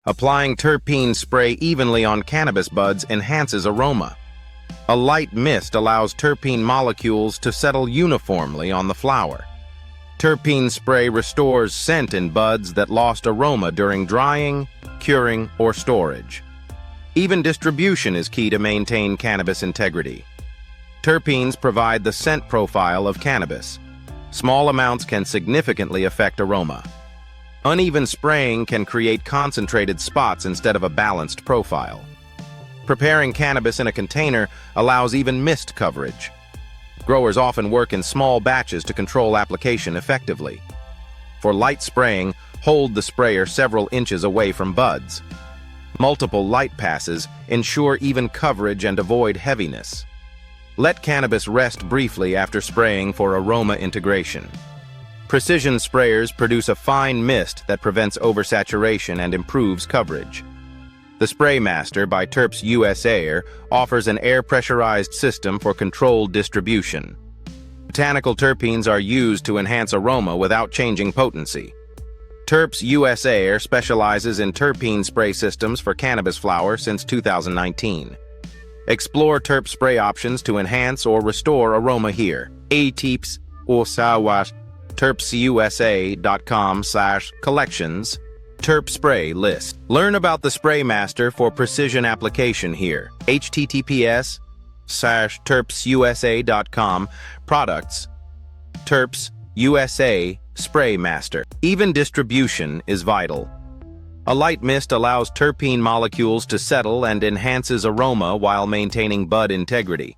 Applying terpene spray evenly on cannabis buds enhances aroma. A light mist allows terpene molecules to settle uniformly on the flower. Terpene spray restores scent in buds that lost aroma during drying, curing, or storage. Even distribution is key to maintain cannabis integrity. Terpenes provide the scent profile of cannabis. Small amounts can significantly affect aroma. Uneven spraying can create concentrated spots instead of a balanced profile. Preparing cannabis in a container allows even mist coverage. Growers often work in small batches to control application effectively. For light spraying, hold the sprayer several inches away from buds. Multiple light passes ensure even coverage and avoid heaviness. Let cannabis rest briefly after spraying for aroma integration. Precision sprayers produce a fine mist that prevents oversaturation and improves coverage. The Spray Master by Terps USA offers an air-pressurized system for controlled distribution. Botanical terpenes are used to enhance aroma without changing potency. Terps USA specializes in terpene spray systems for cannabis flower since 2019. Explore terp spray options to enhance or restore aroma here. Terps USA, terpsusa.com/collections, Terp Spray List. Learn about the Spray Master for precision application here. https:/terpsusa.com, products, Terps USA Spray Master. Even distribution is vital. A light mist allows terpene molecules to settle and enhances aroma while maintaining bud integrity.